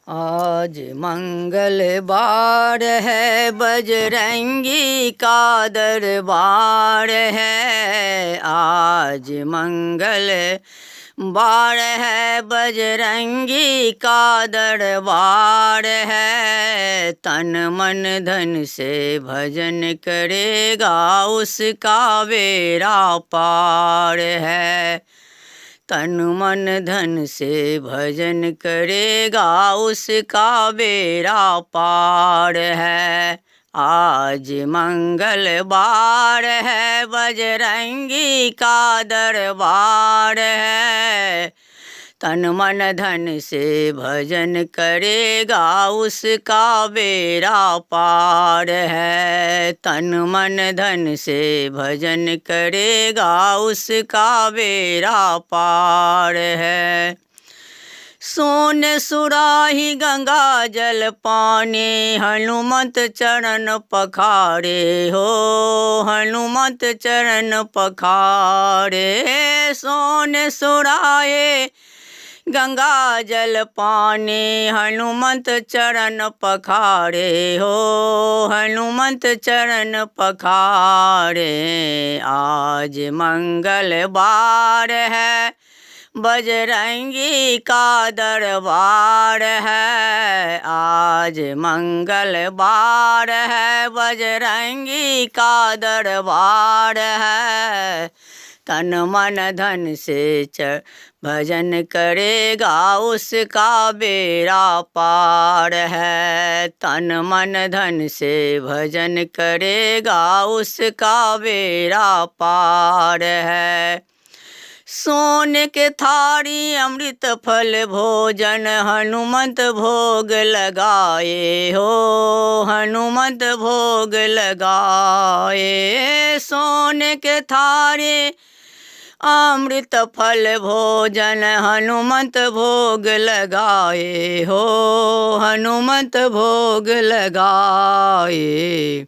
आज मंगलवार है, बजरंगी का दरबार है। आज मंगलवार है, बजरंगी का दरबार है। तन मन धन से भजन करेगा, उसका बेड़ा पार है। तन मन धन से भजन करेगा, उसका बेड़ा पार है। आज मंगलवार है, बजरंगी का दरबार है। तन मन धन से भजन करेगा, उसका बेड़ा पार है। तन मन धन से भजन करेगा, उसका बेड़ा पार है। सोने सुराही गंगा जल पानी, हनुमत चरण पखारे हो। हनुमत चरण पखारे, सोने सुराहे गंगा जल पानी, हनुमत चरण पखारे हो। हनुमत चरण पखारे, आज मंगलवार है, बजरंगी का दरबार है। आज मंगलवार है, बजरंगी का दरबार है। तन मन धन से भजन करेगा, उसका बेड़ा पार है। तन मन धन से भजन करेगा, उसका बेड़ा पार है। सोने के थारी अमृत फल भोजन, हनुमत भोग लगाए हो। हनुमत भोग लगाए, सोने के थारे अमृत फल भोजन, हनुमत भोग लगाए हो। हनुमत भोग लगाए,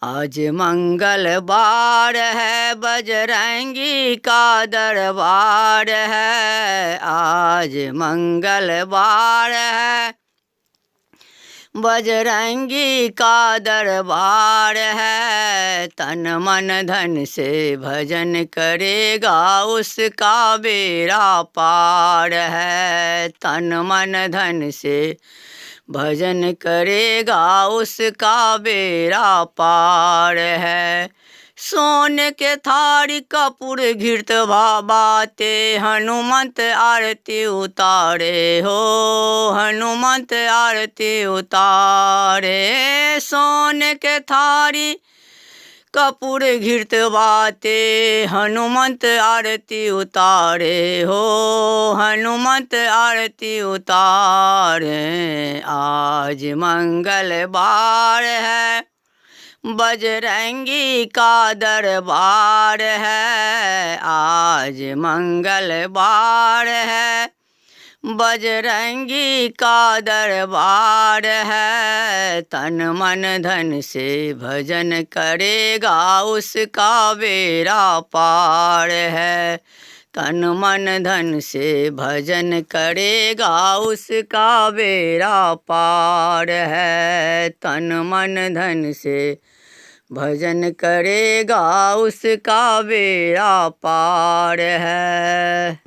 आज मंगलवार है, बजरंगी का दरबार है। आज मंगलवार है, बजरंगी का दरबार है। तन मन धन से भजन करेगा, उसका बेड़ा पार है। तन मन धन से भजन करेगा, उसका बेड़ा पार है। सोने के थारी कपूर घृत भाबाते, हनुमत आरती उतारे हो। हनुमत आरती उतारे, सोने के थारी कपूर घृत बाते, हनुमत आरती उतारे हो। हनुमत आरती उतारे, आज मंगलवार है, बजरंगी का दरबार है। आज मंगलवार है, बजरंगी का दरबार है। तन मन धन से भजन करेगा, उसका बेड़ा पार है। तन मन धन से भजन करेगा, उसका बेड़ा पार है। तन मन धन से भजन करेगा, उसका बेड़ा पार है।